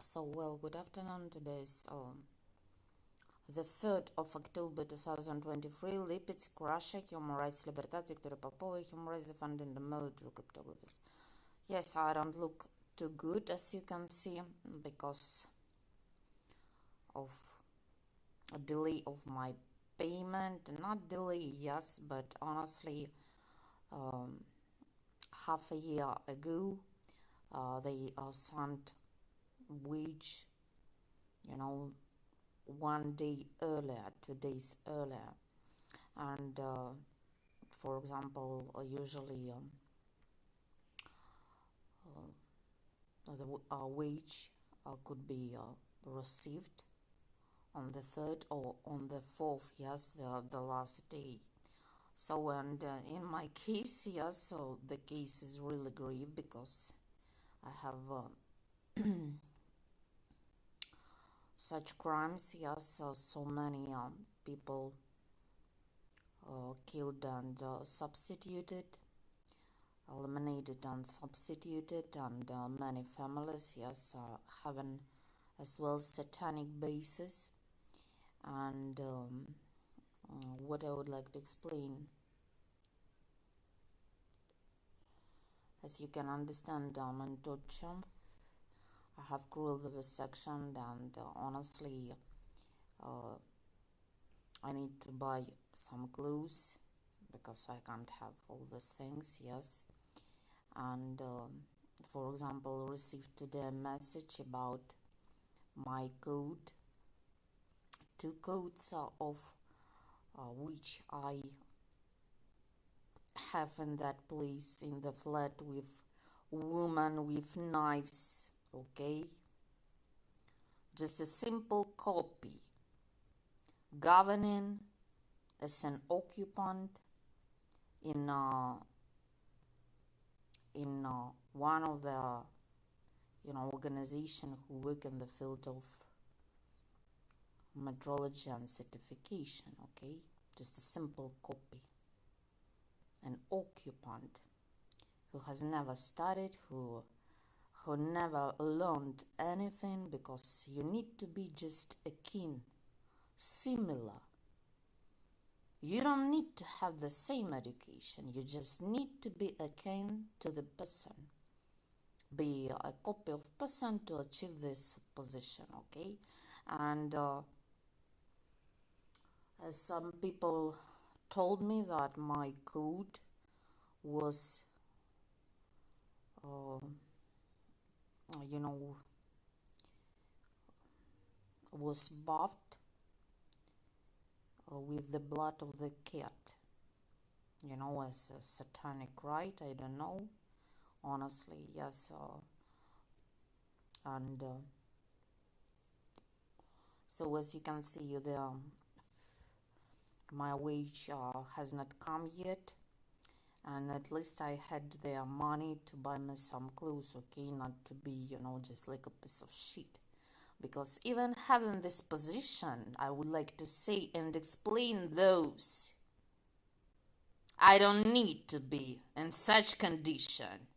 So, well, good afternoon. Today is the 3rd of October 2023. Lipetsk, Russia, Human Rights Libertad, Victoria Popova, Human Rights defending the military cryptographers. Yes, I don't look too good, as you can see, because of a delay of my payment. Not delay, yes, but honestly, half a year ago, they sent wage, 1 day earlier, 2 days earlier, and for example, usually the wage could be received on the 3rd or on the 4th, yes, the last day. So, and in my case, yes, so the case is really grave because I have such crimes, yes, so many people killed and substituted, eliminated and substituted, and many families, yes, having as well satanic bases. And what I would like to explain, as you can understand, in torture, I have cruel vivisection, and honestly, I need to buy some clothes because I can't have all these things, yes. And for example, received today a message about my code, 2 codes of which I have in that place in the flat with women with knives, okay? Just a simple copy. Governing as an occupant in one of the organization who work in the field of metrology and certification, okay? Just a simple copy. An occupant who has never studied, who never learned anything, because you need to be just akin, similar. You don't need to have the same education, you just need to be akin to the person, be a copy of person to achieve this position, okay? And as some people told me that my code was was buffed with the blood of the cat, as a satanic rite. I don't know, honestly, yes. And so as you can see, my wage has not come yet, and at least I had the money to buy me some clothes, okay, not to be, just like a piece of shit. Because even having this position, I would like to say and explain those. I don't need to be in such condition.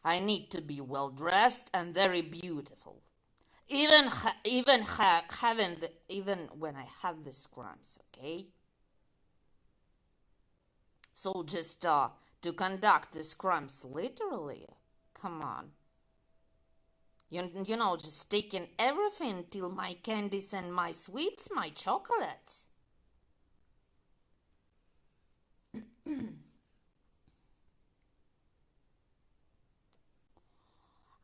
I need to be well dressed and very beautiful. Even when I have these crimes, okay? So just to conduct these crimes literally, come on. Just taking everything till my candies and my sweets, my chocolates.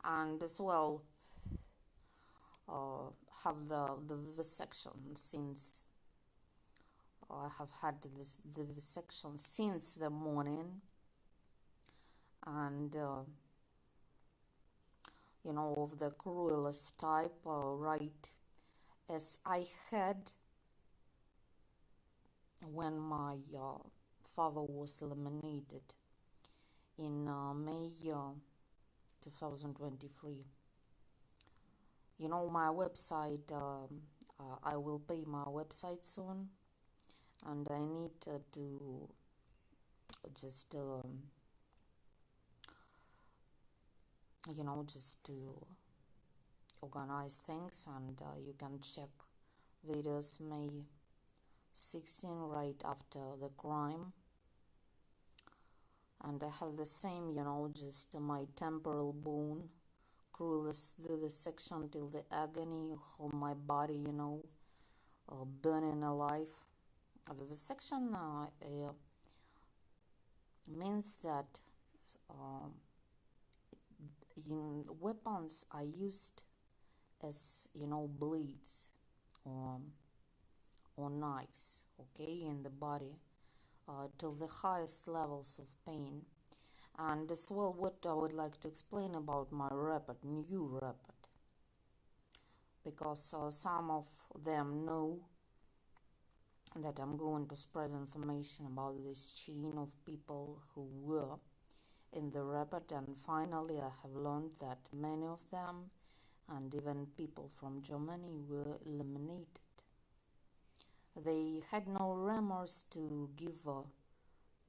And as well, have the vivisection since I have had the vivisection since the morning, and of the cruelest type, right as I had when my father was eliminated in May 2023. My website, I will pay my website soon, and I need to just just to organize things, and you can check videos May 16 right after the crime. And I have the same, just my temporal bone, cruelest vivisection till the agony, whole my body, burning alive. Vivisection means that weapons are used as, blades or knives, okay, in the body, till the highest levels of pain. And as well, what I would like to explain about my new report, because some of them know that I'm going to spread information about this chain of people who were in the report, and finally I have learned that many of them, and even people from Germany, were eliminated. They had no remorse to give,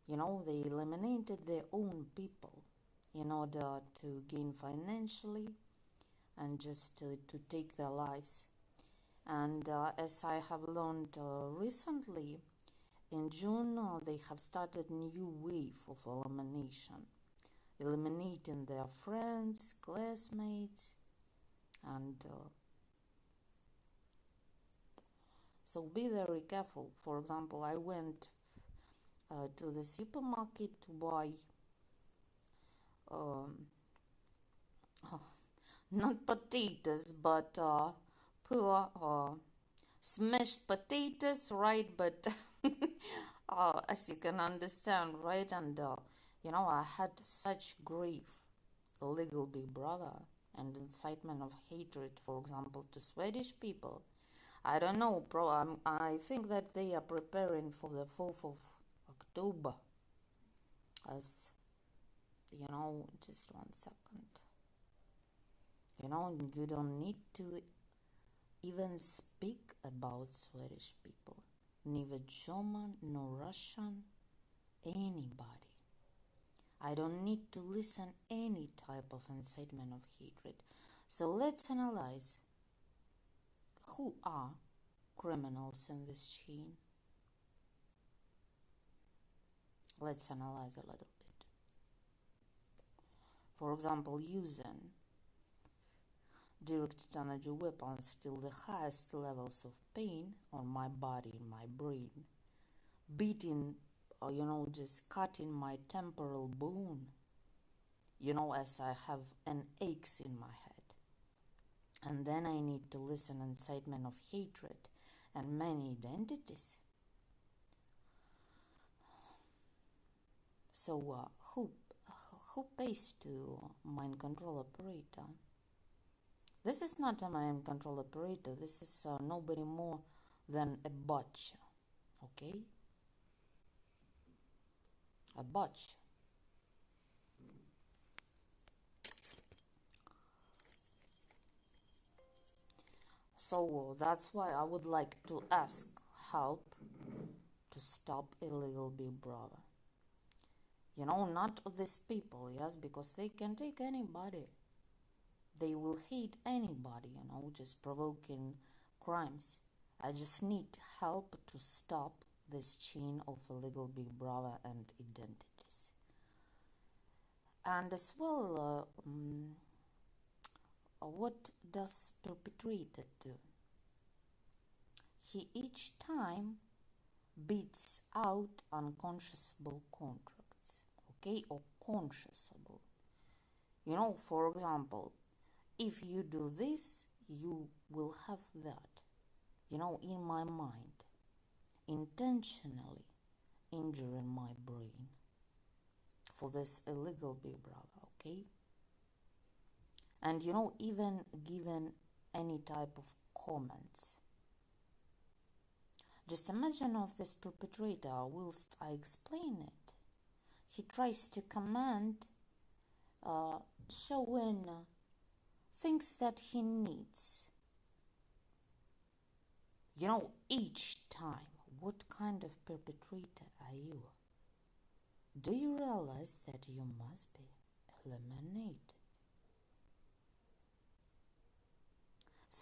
they eliminated their own people in order to gain financially and just to take their lives. And as I have learned recently, in June they have started a new wave of elimination, eliminating their friends, classmates, and so be very careful. For example, I went to the supermarket to buy not potatoes, but poor smashed potatoes, right? But as you can understand, right? And I had such grief, illegal big brother, and incitement of hatred, for example, to Swedish people. I don't know, I think that they are preparing for the 4th of October. As just 1 second. You don't need to even speak about Swedish people, neither German nor Russian, anybody. I don't need to listen any type of incitement of hatred. So let's analyze who are criminals in this chain. Let's analyze a little bit. For example, using directed energy weapons till the highest levels of pain on my body, my brain, beating, just cutting my temporal bone, as I have an ache in my head. And then I need to listen incitement of hatred and many identities. So who pays to mind control operator? This is not a mind control operator. This is nobody more than a botch. Okay? A botch. So that's why I would like to ask help to stop illegal big brother. Not these people, yes, because they can take anybody. They will hate anybody, just provoking crimes. I just need help to stop this chain of illegal big brother and identities. And as well, what does perpetrator do? He each time beats out unconscionable contracts, okay, or conscionable. For example, if you do this, you will have that. In my mind, intentionally injuring my brain for this illegal big brother, okay? And even given any type of comments. Just imagine of this perpetrator whilst I explain it. He tries to command, showing things that he needs. Each time, what kind of perpetrator are you? Do you realize that you must be eliminated?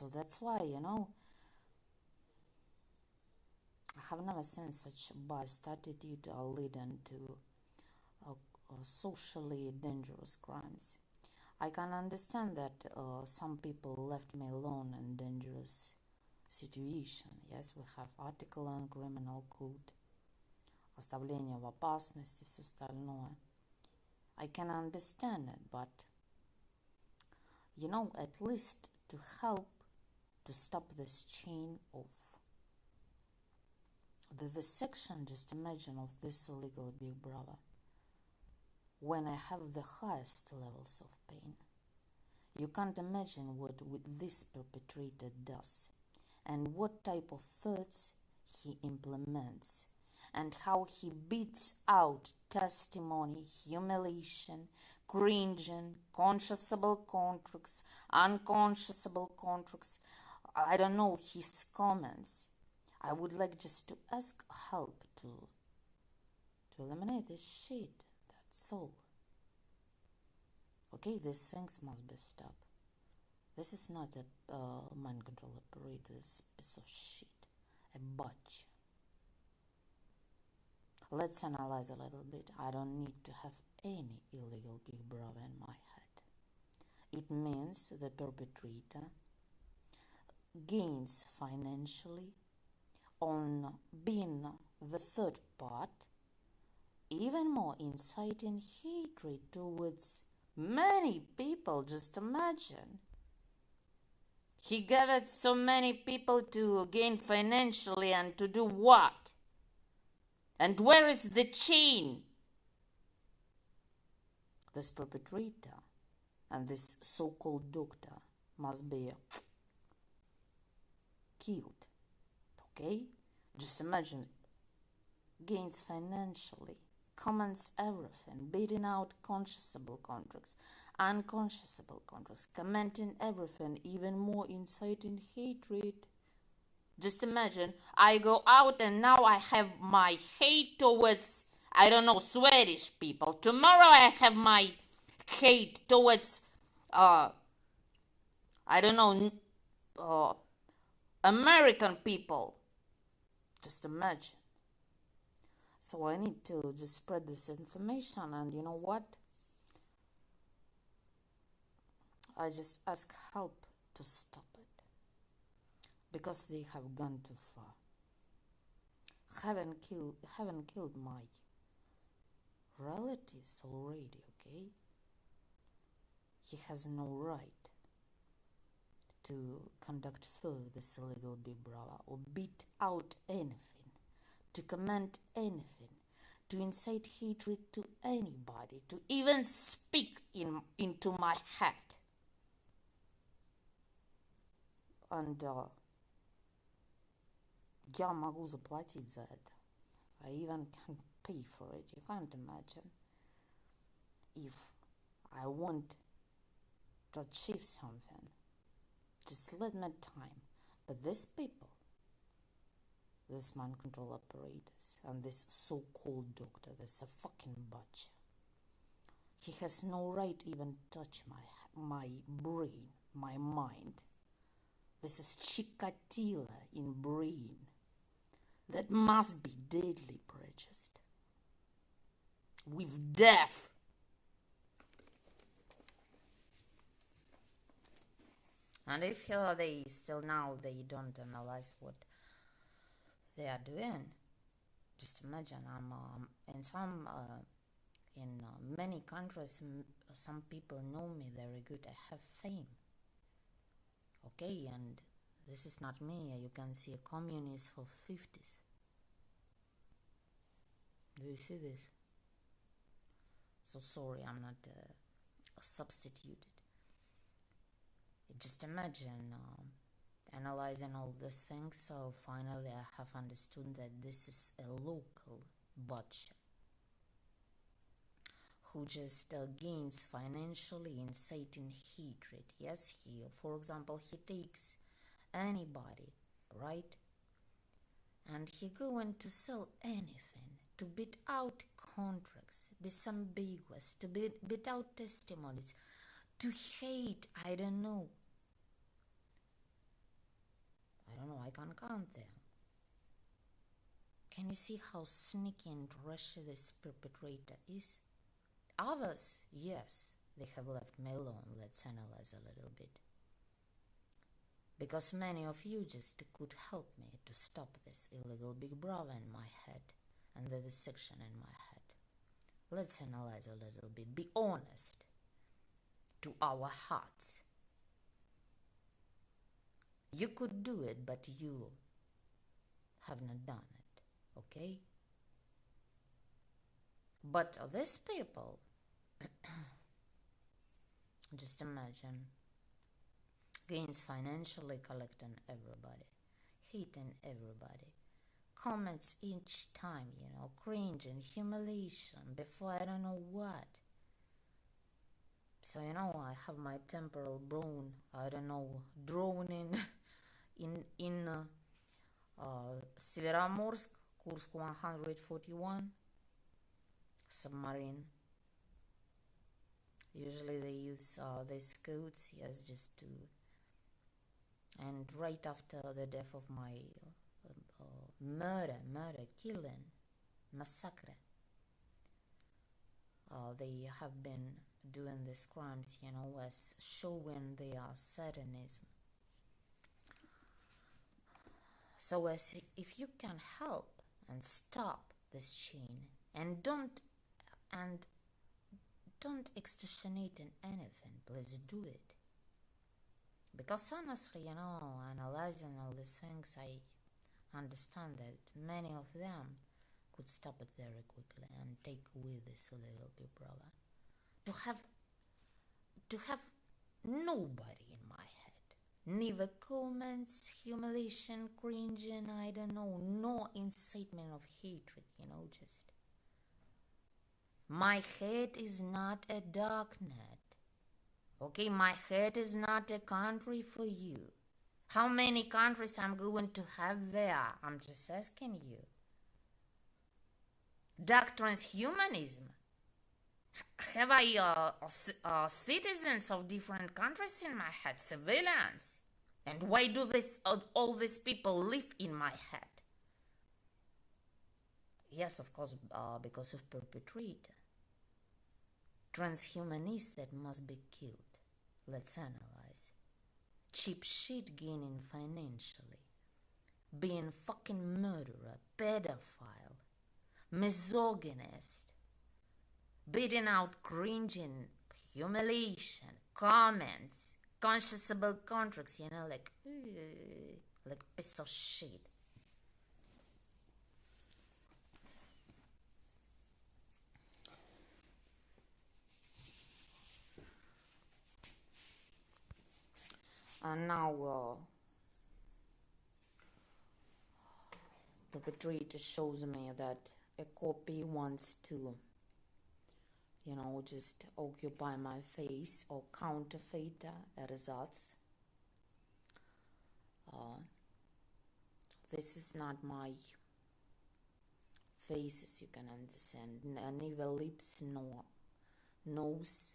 So that's why, you know, I have never seen such biased attitude leading to socially dangerous crimes. I can understand that some people left me alone in dangerous situation. Yes, we have article on criminal code, оставление в опасности, все остальное. I can understand it, but, you know, at least to help to stop this chain of the vivisection, just imagine of this illegal big brother. When I have the highest levels of pain, you can't imagine what this perpetrator does and what type of thoughts he implements and how he beats out testimony, humiliation, cringing, consciouseable contracts, unconsciouseable contracts. I don't know his comments. I would like just to ask help to eliminate this shit. That's all. Okay, these things must be stopped. This is not a mind control operator. This is a piece of shit, a botch. Let's analyze a little bit. I don't need to have any illegal big brother in my head. It means the perpetrator gains financially on being the third part, even more inciting hatred towards many people. Just imagine. He gathered so many people to gain financially and to do what? And where is the chain? This perpetrator and this so-called doctor must be killed. Okay? Just imagine. Gains financially, comments everything, beating out consciouseable contracts, unconsciouseable contracts, commenting everything, even more inciting hatred. Just imagine, I go out and now I have my hate towards, I don't know, Swedish people. Tomorrow I have my hate towards, I don't know, American people. Just imagine. So I need to just spread this information, and you know what? I just ask help to stop it. Because they have gone too far. Haven't killed my relatives already, okay? He has no right to conduct further this illegal big brother or beat out anything, to comment anything, to incite hatred to anybody, to even speak into my head. And я могу заплатить за это. I even can pay for it. You can't imagine. If I want to achieve something, just let me time. But these people, this mind control operators, and this so-called doctor, this a fucking butcher. He has no right even touch my brain, my mind. This is Chikatilo in brain that must be deadly prejudiced with death. And if they still now they don't analyze what they are doing, just imagine. I'm in many countries. Some people know me very good. I have fame. Okay, and this is not me. You can see a communist for 50s. Do you see this? So sorry, I'm not substituted. Just imagine analyzing all these things. So finally I have understood that this is a local butcher who just gains financially inciting hatred. Yes, for example, he takes anybody, right? And he going to sell anything, to beat out contracts, disambiguous, to beat out testimonies, to hate, I don't know, I don't know, I can't count them. Can you see how sneaky and trashy this perpetrator is? Others, yes, they have left me alone. Let's analyze a little bit. Because many of you just could help me to stop this illegal big brother in my head and the vivisection in my head. Let's analyze a little bit. Be honest to our hearts. You could do it, but you have not done it, okay? But these people, just imagine, gains financially collecting everybody, hating everybody, comments each time, cringe and humiliation before I don't know what. So, I have my temporal bone, drawn in Severomorsk, Kursk 141, submarine. Usually they use these codes, yes, just to, and right after the death of my murder, killing, massacre, they have been doing these crimes, as showing their satanism. So as if you can help and stop this chain and don't extortionate in anything, please do it. Because honestly, analyzing all these things, I understand that many of them could stop it very quickly and take away this little big brother. To have nobody in my head, neither comments, humiliation, cringing, no incitement of hatred, just. My head is not a darknet, okay? My head is not a country for you. How many countries I'm going to have there? I'm just asking you. Dark transhumanism. Have I citizens of different countries in my head, civilians? And why do all these people live in my head? Yes, of course, because of perpetrator. Transhumanists that must be killed. Let's analyze. Cheap shit gaining financially. Being fucking murderer, pedophile, misogynist. Beating out cringing, humiliation, comments, consciouseable contracts, like piece of shit. And now perpetrator shows me that a copy wants to just occupy my face, or counterfeiter, ersatz. This is not my face, as you can understand, neither lips nor nose,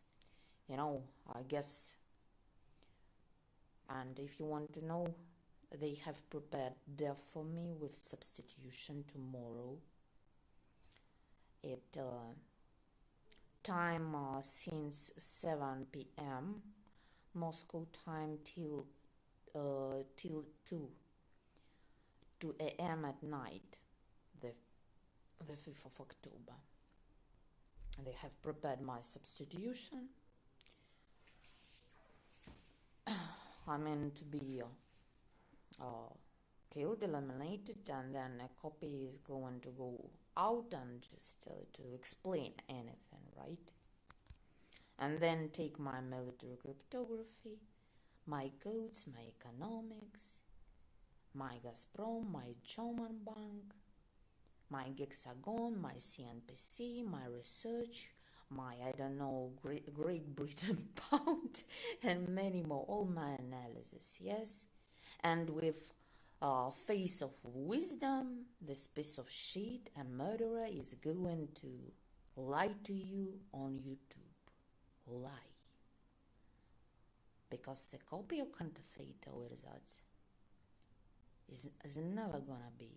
I guess. And if you want to know, they have prepared death for me with substitution tomorrow. It time since 7 p.m. Moscow time till 2 a.m. at night, the 5th of October. They have prepared my substitution. I mean to be killed, eliminated, and then a copy is going to go out and just to explain anything, right? And then take my military cryptography, my codes, my economics, my Gazprom, my German bank, my Hexagon, my CNPC, my research, my, Great Britain pound, and many more, all my analysis, yes? And with face of wisdom, this piece of shit, a murderer, is going to lie to you on YouTube. Lie. Because the copy of counterfeit or ersatz is never gonna be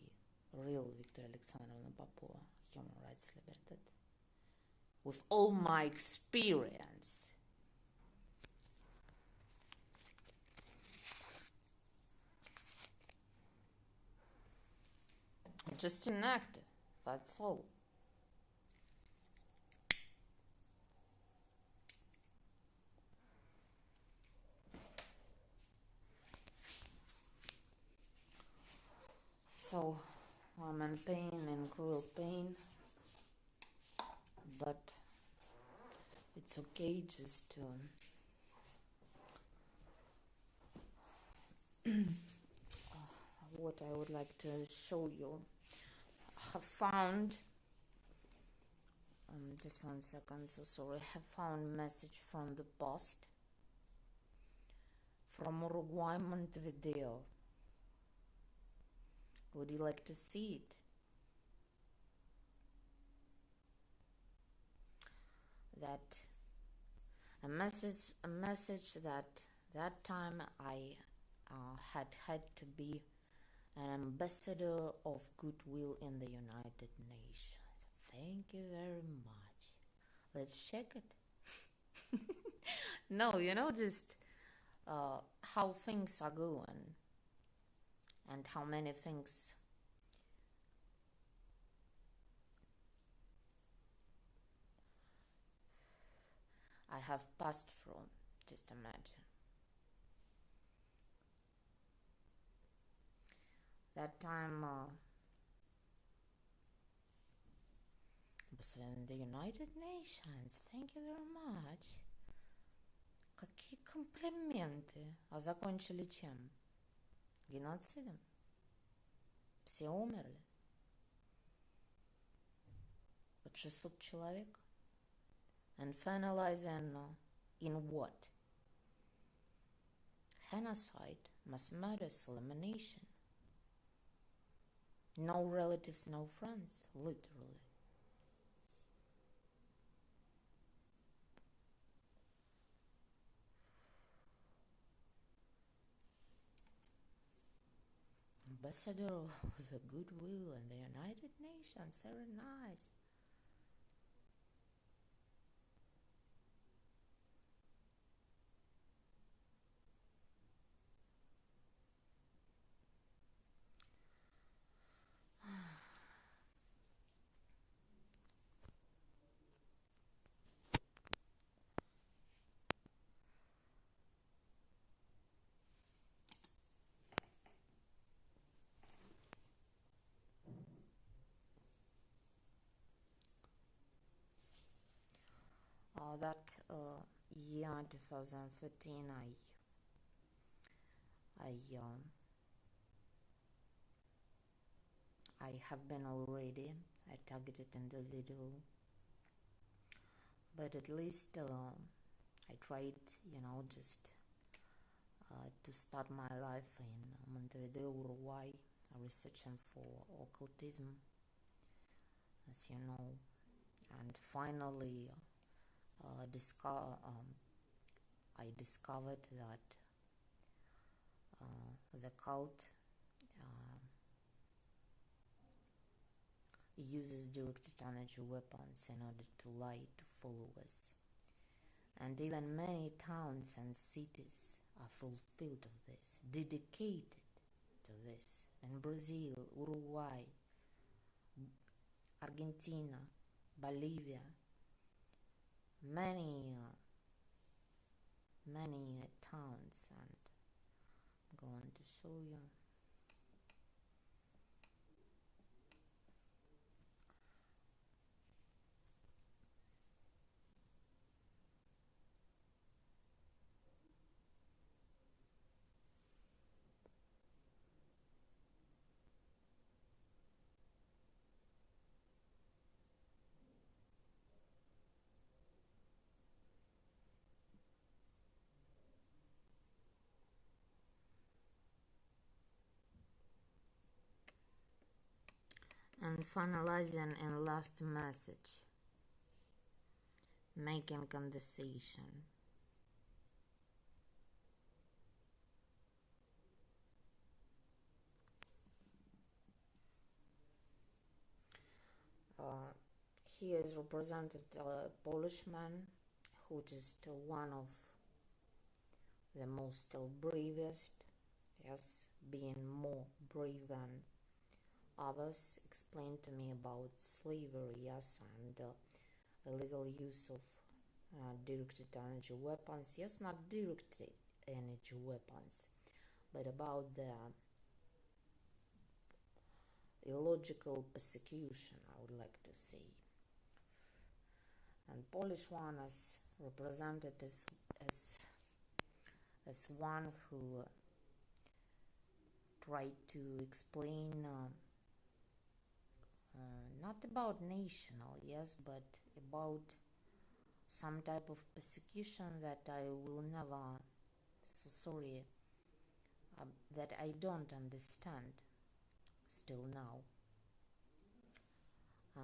real Victoria Alexandrovna Popova, human rights liberated. With all my experience, just an actor, that's all. So I'm in pain, in cruel pain, but it's okay just to what I would like to show you. I have found just 1 second, so sorry. I have found a message from the post from Uruguay, Montevideo. Would you like to see it? That a message that time I had to be an ambassador of goodwill in the United Nations. Thank you very much. Let's check it. No, just how things are going and how many things I have passed through. Just imagine. That time was in the United Nations. Thank you very much. Какие комплименты. А закончили чем? Геноцидом. Все умерли. Под 600 человек. And finalizing in what? Genocide, mass murders, elimination. No relatives, no friends, literally. Ambassador of the goodwill in the United Nations, very nice. That year 2013, I have been already a targeted individual, but at least I tried, just to start my life in Montevideo, Uruguay, researching for occultism, as you know, and finally I discovered that the cult uses directed energy weapons in order to lie to followers, and even many towns and cities are fulfilled of this, dedicated to this. In Brazil, Uruguay, Argentina, Bolivia, many towns, and I'm going to show you. And finalizing in last message, making conversation. Here is represented a Polish man who is one of the most bravest, yes, being more brave than others. Explained to me about slavery, yes, and illegal use of directed energy weapons, yes, not directed energy weapons, but about the illogical persecution, I would like to say. And Polish one is represented as one who tried to explain not about national, yes, but about some type of persecution that I will never, so sorry, that I don't understand still now.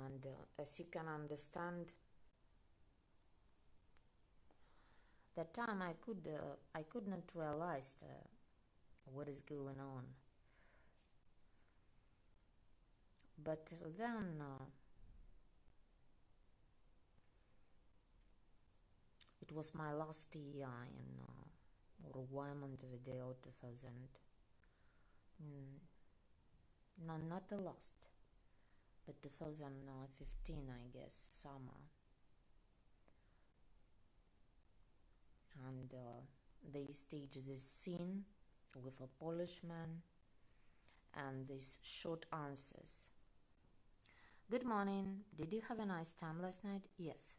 And as you can understand, that time I could not realize what is going on. But then it was my last year in Ritualные the day of 2000. No, not the last, but 2015, I guess, summer. And they staged this scene with a Polish man and these short answers. Good morning. Did you have a nice time last night? Yes.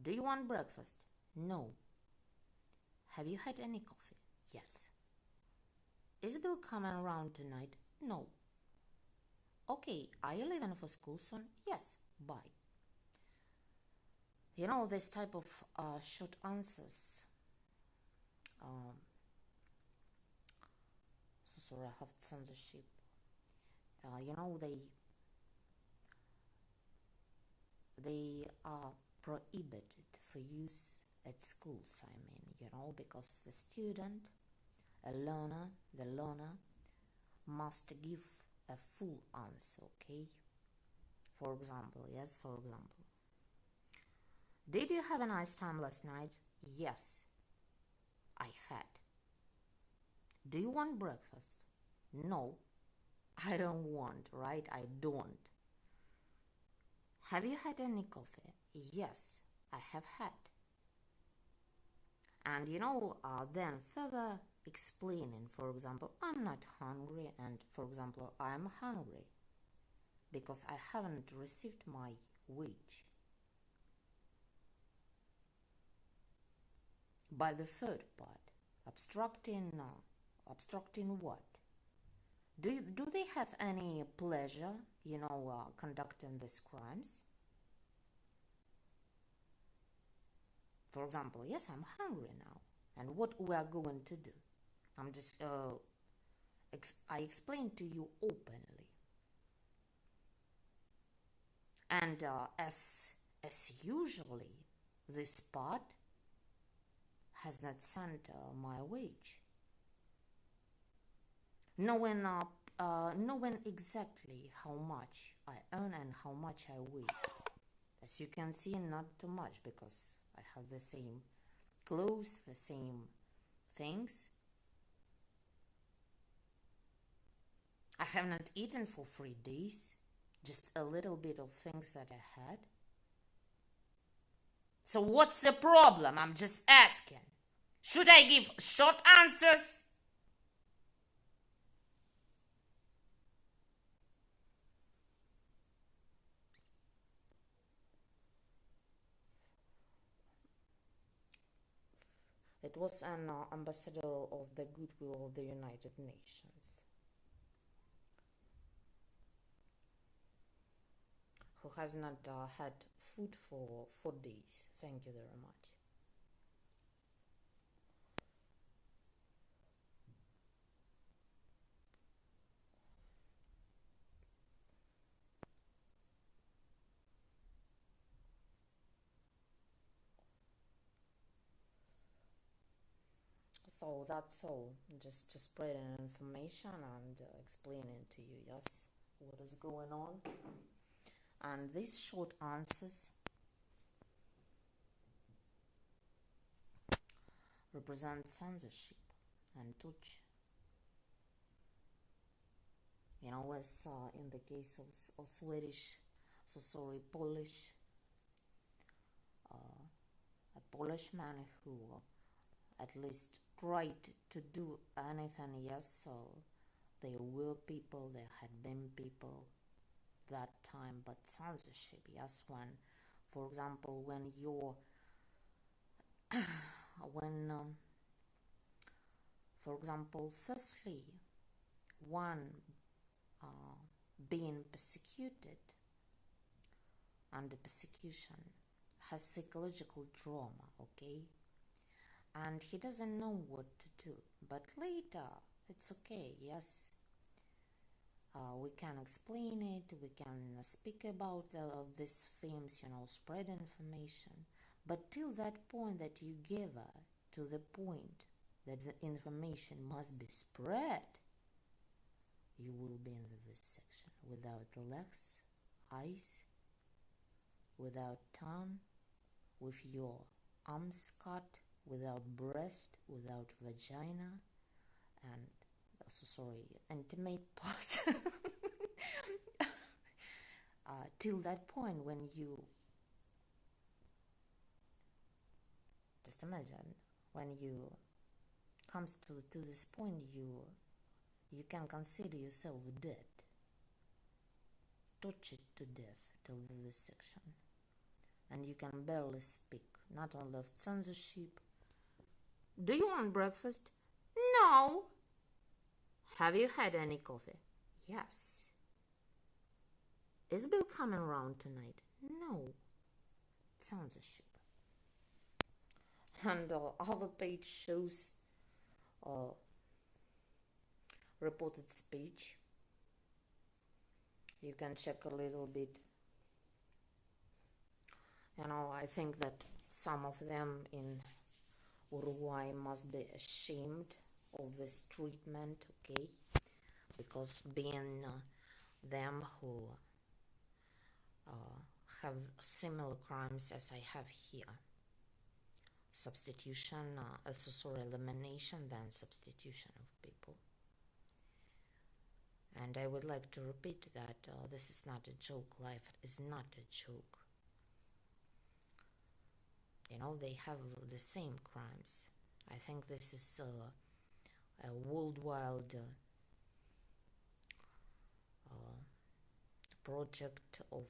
Do you want breakfast? No. Have you had any coffee? Yes. Is Bill coming around tonight? No. Okay, are you leaving for school soon? Yes. Bye. You know, this type of short answers. So sorry, I have censorship. You know, they are prohibited for use at schools, I mean, you know, because the student, the learner must give a full answer, okay? For example, yes, for example. Did you have a nice time last night? Yes, I had. Do you want breakfast? No, I don't want, right? I don't. Have you had any coffee? Yes, I have had. And you know, then further explaining, for example, I'm not hungry, and for example, I'm hungry because I haven't received my wage. By the third part, obstructing what? Do they have any pleasure, you know, conducting these crimes? For example, yes, I'm hungry now, and what we are going to do? I'm just I explained to you openly, and as usually, this part has not sent my wage. Knowing exactly how much I earn and how much I waste. As you can see, not too much because I have the same clothes, the same things. I have not eaten for 3 days, just a little bit of things that I had. So what's the problem? I'm just asking. Should I give short answers? It was an ambassador of the goodwill of the United Nations who has not had food for 4 days. Thank you very much. So that's all, just spreading information and explaining to you, yes, what is going on. And these short answers represent censorship and torture. You know, as in the case of Polish, a Polish man who at least tried to do anything. Yes, so there were people, there had been people that time, but censorship, yes, when, for example, when you're, for example, firstly, one being persecuted under persecution has psychological trauma, okay? And he doesn't know what to do. But later, it's okay, yes. We can explain it, we can speak about these themes, you know, spread information. But till that point that you give to the point that the information must be spread, you will be in the vivisection without legs, eyes, without tongue, with your arms cut, without breast, without vagina, and intimate parts. Till that point, when you just imagine, when you comes to this point, you can consider yourself dead, tortured to death till vivisection, and you can barely speak. Not only of censorship. Do you want breakfast? No. Have you had any coffee? Yes. Is Bill coming around tonight? No. Censorship. And our page shows reported speech. You can check a little bit. You know, I think that some of them in Uruguay must be ashamed of this treatment, okay? Because being them who have similar crimes as I have here, substitution, elimination, then substitution of people. And I would like to repeat that this is not a joke. Life is not a joke. You know, they have the same crimes. I think this is a worldwide project of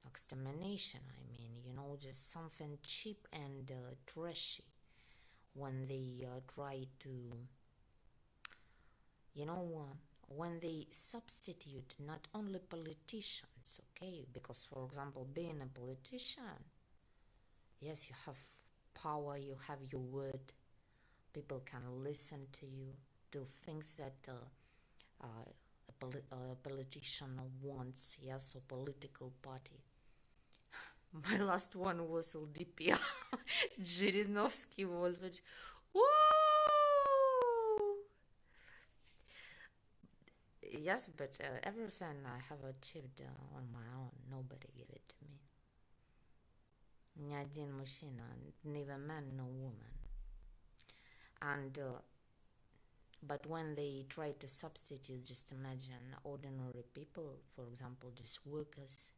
extermination. I mean, you know, just something cheap and trashy when they try to, you know, when they substitute not only politicians, okay, because, for example, being a politician, yes, you have power, you have your word, people can listen to you, do things that a politician wants, yes, or political party. My last one was LDP, Zhirinovsky Voltage. Woo! Yes, but everything I have achieved on my own, nobody gave it to me. Ни один мужчина, neither man nor woman. And but when they try to substitute, just imagine ordinary people, for example, just workers,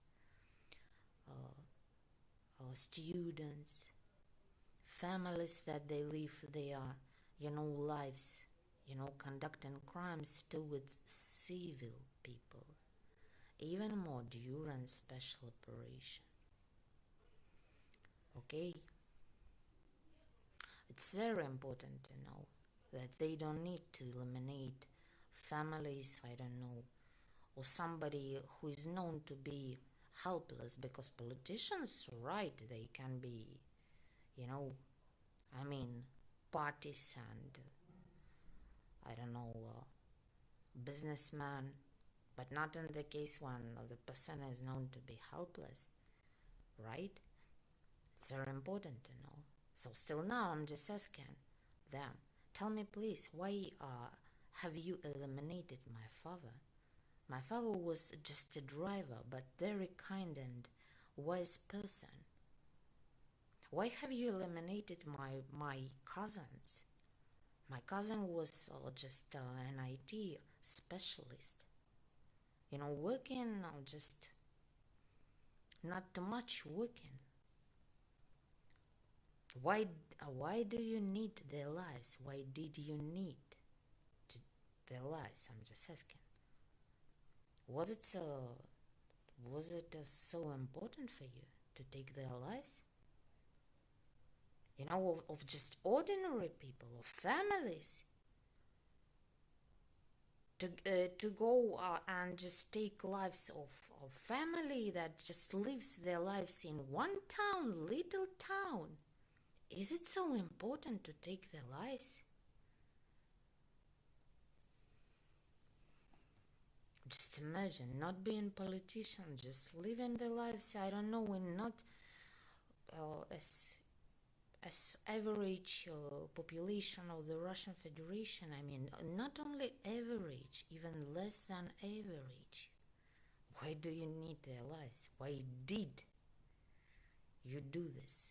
students, families that they live their, you know, lives, you know, conducting crimes towards civil people, even more during special operation. Okay, it's very important to know that they don't need to eliminate families, I don't know, or somebody who is known to be helpless, because politicians, right, they can be, you know, I mean, parties and, I don't know, businessmen, but not in the case when the person is known to be helpless, right? It's very important to know. So still now I'm just asking them, tell me please, why have you eliminated my father? My father was just a driver, but very kind and wise person. Why have you eliminated my cousins? My cousin was just an IT specialist. Working, just not too much working. Why do you need their lives? Why did you need their lives? I'm just asking. Was it so important for you to take their lives? Of just ordinary people, of families, to go and just take lives of family that just lives their lives in one town, little town. Is it so important to take their lives? Just imagine not being politicians, just living their lives, I don't know, in not as average population of the Russian Federation. I mean, not only average, even less than average. Why do you need their lives? Why did you do this?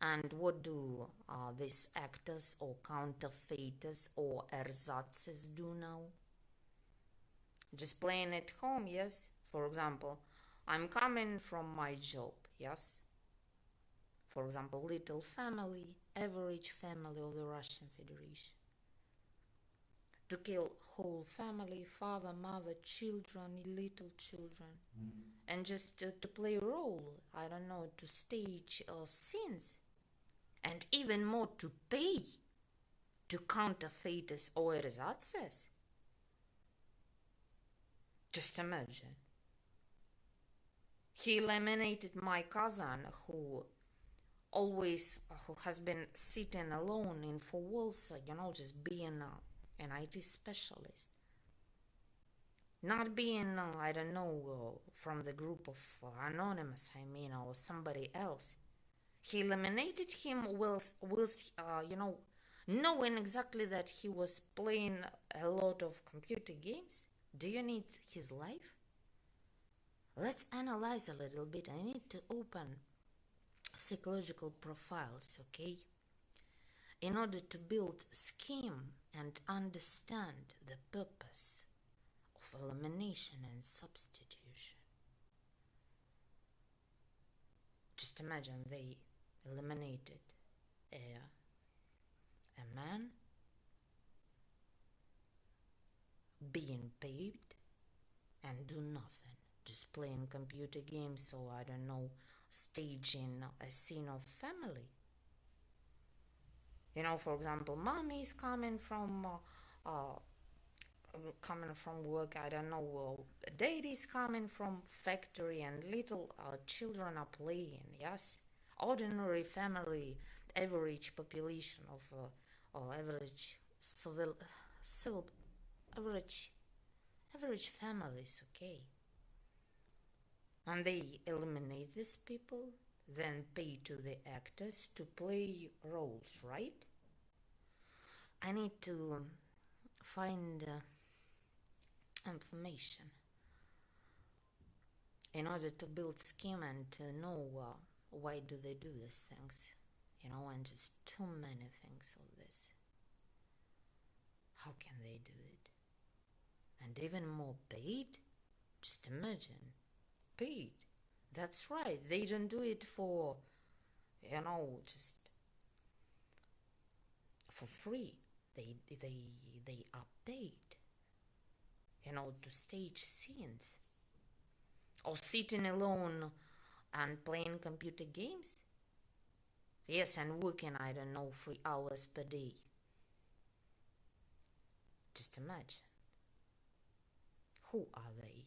And what do these actors or counterfeiters or ersatzes do now? Just playing at home, yes? For example, I'm coming from my job, yes? For example, little family, average family of the Russian Federation. To kill whole family, father, mother, children, little children. And just to play a role, I don't know, to stage scenes. And even more to pay to counterfeiters or ersatzes. Just imagine. He eliminated my cousin who has been sitting alone in four walls, just being an IT specialist. Not being, I don't know, from the group of anonymous, or somebody else. He eliminated him whilst knowing exactly that he was playing a lot of computer games. Do you need his life? Let's analyze a little bit. I need to open psychological profiles, okay? In order to build scheme and understand the purpose of elimination and substitution. Just imagine they eliminated a man being paid and do nothing, just playing computer games, or I don't know, staging a scene of family. For example, mommy is coming from work, I don't know, daddy is coming from factory, and little children are playing, yes? Ordinary family, average population of average average families, okay? And they eliminate these people, then pay to the actors to play roles, right? I need to find information in order to build scheme and to know why do they do these things, and just too many things of this. How can they do it? And even more paid? Just imagine, paid. That's right, they don't do it for, just for free. They are paid, to stage scenes. Or sitting alone and playing computer games. Yes, and working, I don't know, 3 hours per day. Just imagine. Who are they?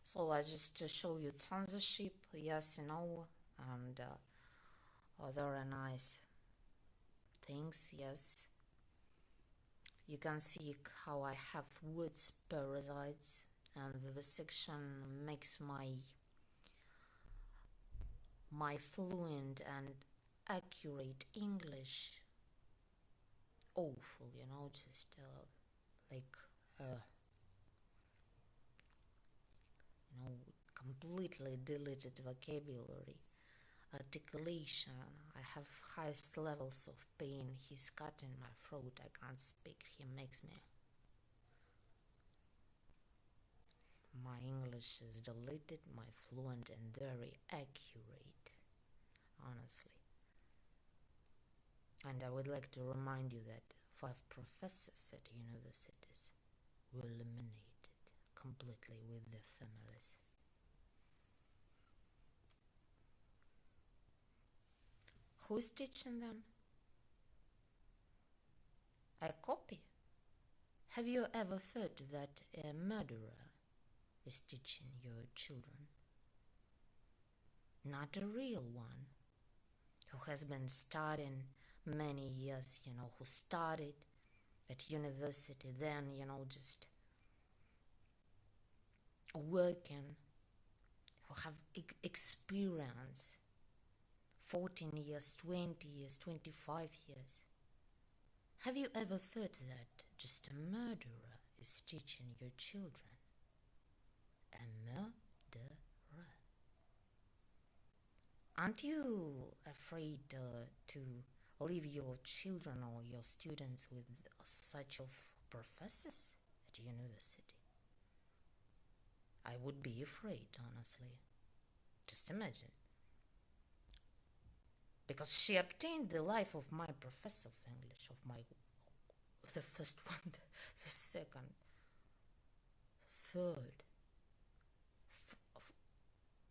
So I just to show you censorship, yes, and other nice things, yes. You can see how I have words parasites, and the section makes my fluent and accurate English awful, just like completely deleted vocabulary, articulation. I have highest levels of pain. He's cut in my throat. I can't speak. He makes me. My English is deleted, my fluent and very accurate, honestly. And I would like to remind you that 5 professors at universities were eliminated completely with their families. Who's teaching them? A copy? Have you ever thought that a murderer is teaching your children? Not a real one, who has been studying many years, who started at university, then, just working, who have experience 14 years, 20 years, 25 years. Have you ever thought that just a murderer is teaching your children? A murderer. Aren't you afraid to leave your children or your students with such of professors at university? I would be afraid, honestly. Just imagine. Because she obtained the life of my professor of English, the first one, the second, third.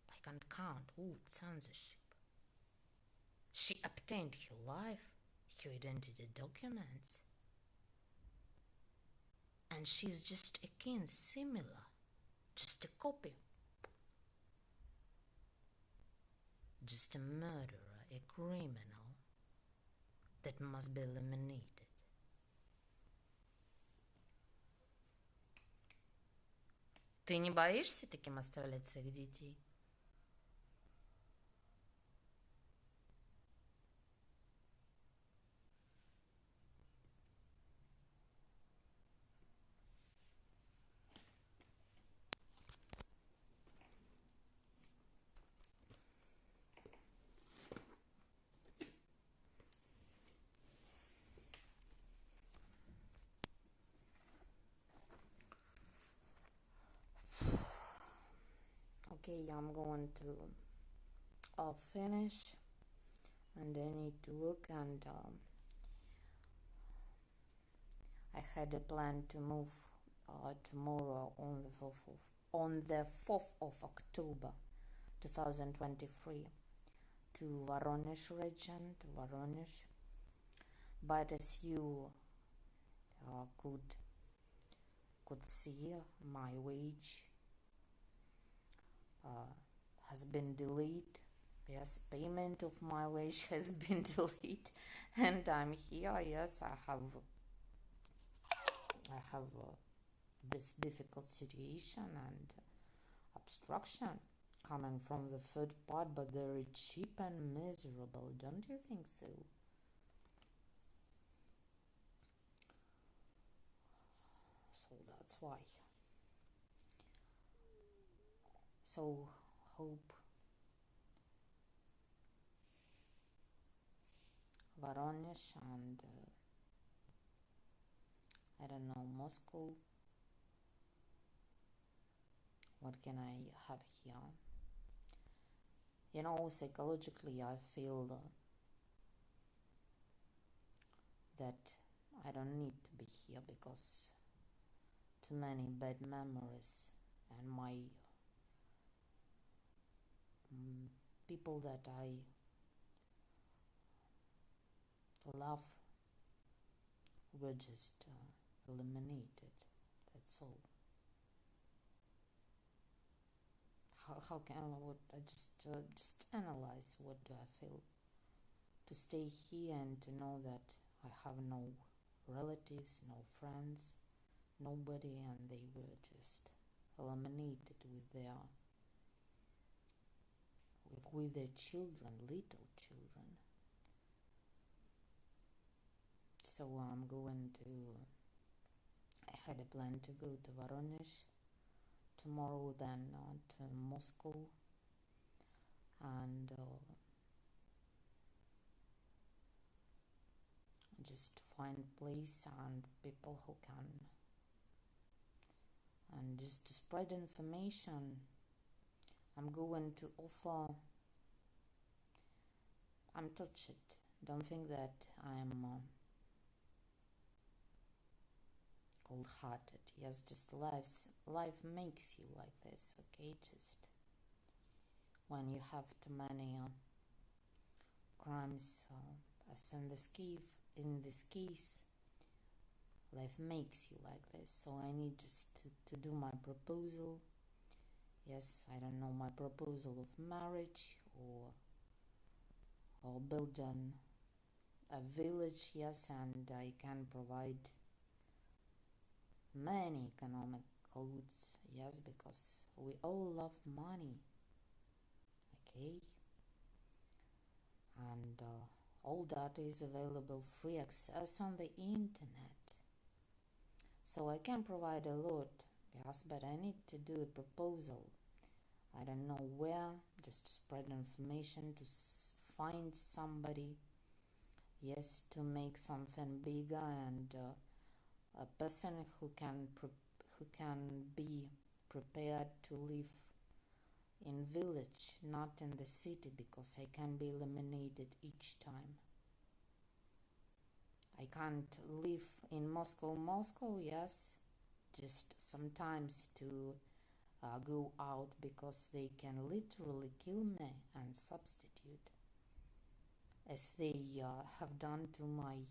I can't count. Censorship. She obtained her life, her identity documents, and she's just akin, similar, just a copy, just a murderer, a criminal that must be eliminated. Ты не боишься таким оставлять своих детей? Okay, I'm going to finish, and I need to work, and I had a plan to move tomorrow on the 4th of October 2023 to Voronezh region, to Voronezh, but as you could see, my wage has been delayed. Yes, payment of my wage has been delayed, and I'm here. Yes, I have this difficult situation and obstruction coming from the third part, but very cheap and miserable. Don't you think so? So that's why. So hope Voronezh and I don't know, Moscow. What can I have here? Psychologically I feel that I don't need to be here because too many bad memories, and my people that I love were just eliminated. That's all. How can I just analyze what do I feel to stay here and to know that I have no relatives, no friends, nobody, and they were just eliminated with their children, little children. So I had a plan to go to Voronezh tomorrow, then to Moscow, and just to find place and people who can, and just to spread information. I'm going to offer. I'm touched. Don't think that I'm cold-hearted. Yes, just life makes you like this, okay? Just when you have too many crimes, as in this case, life makes you like this. So I need just to do my proposal. Yes, I don't know, my proposal of marriage or build a village. Yes, and I can provide many economic goods. Yes, because we all love money. Okay, and all data is available, free access on the internet. So I can provide a lot. Yes, but I need to do a proposal. I don't know where, just to spread information, to find somebody, yes, to make something bigger, and a person who can be prepared to live in village, not in the city, because I can be eliminated each time. I can't live in Moscow, yes, just sometimes to go out, because they can literally kill me and substitute, as they have done to my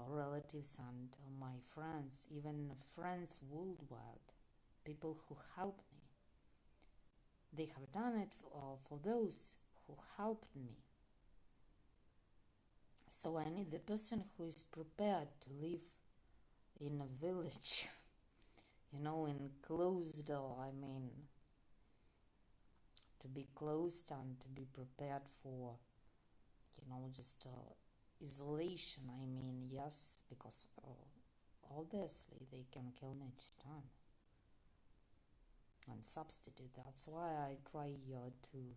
relatives and my friends, even friends worldwide, people who help me. They have done it for those who helped me. So I need the person who is prepared to live in a village, enclosed, to be closed and to be prepared for, just isolation. Yes, because obviously they can kill me each time and substitute. That's why I try to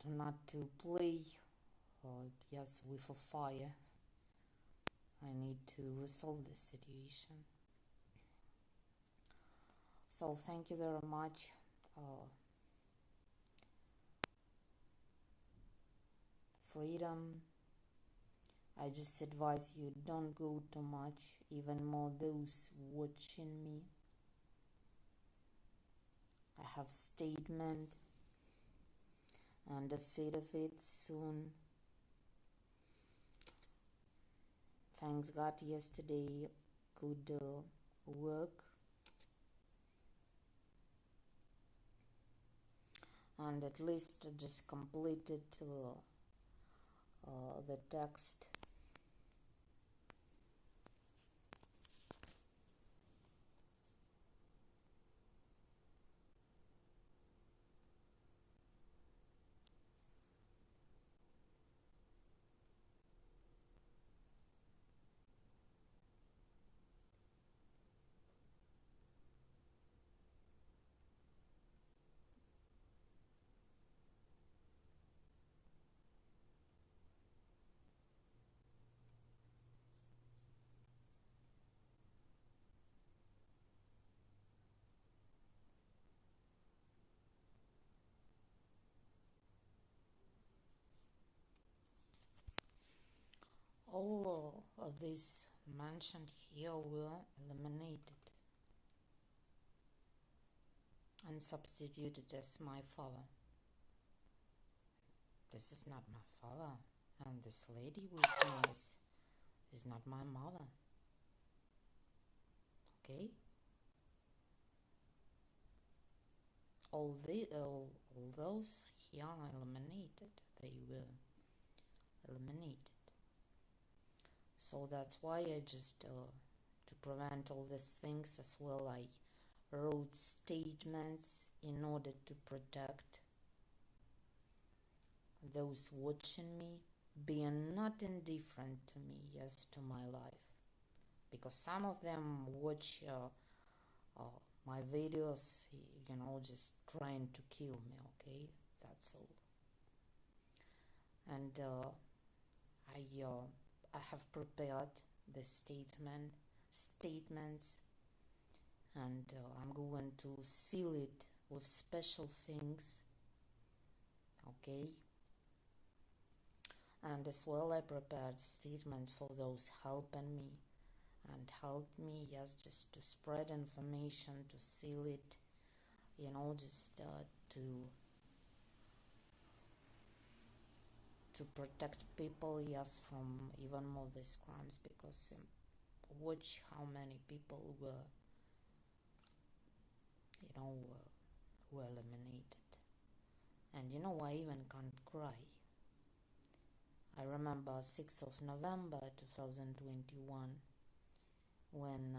not to play, with a fire. I need to resolve the situation. So thank you very much. Freedom. I just advise you, don't go too much, even more those watching me. I have statement and a feed of it soon. Thanks God, yesterday could work, and at least just completed the text. All of these mentioned here were eliminated and substituted as my father. This is not my father, and this lady with knives is not my mother. Okay? All those here are eliminated. They were eliminated. So that's why I just to prevent all these things as well, I wrote statements in order to protect those watching me, being not indifferent to me, yes, to my life, because some of them watch my videos, just trying to kill me, okay, that's all. And I have prepared the statements, and I'm going to seal it with special things, okay. And as well, I prepared statement for those helping me and helped me, yes, just to spread information, to seal it, just to protect people, yes, from even more these crimes, because watch how many people were eliminated. And I even can't cry. I remember 6th of November 2021 when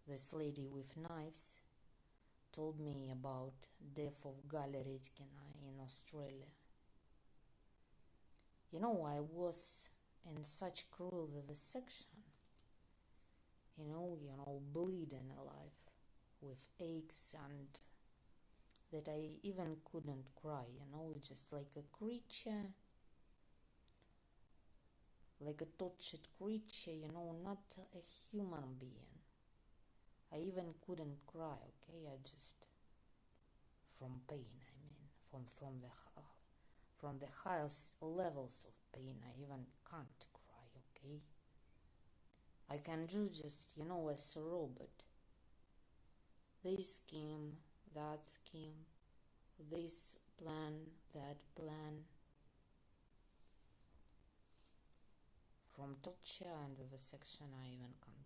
this lady with knives told me about death of Gali Redkina in Australia. I was in such cruel vivisection, bleeding alive with aches, and that I even couldn't cry, just like a creature, like a tortured creature, not a human being. I even couldn't cry, okay, I just, from pain, from the highest levels of pain, I even can't cry, okay? I can do just, as a robot. This scheme, that scheme, this plan, that plan. From torture and vivisection, I even can't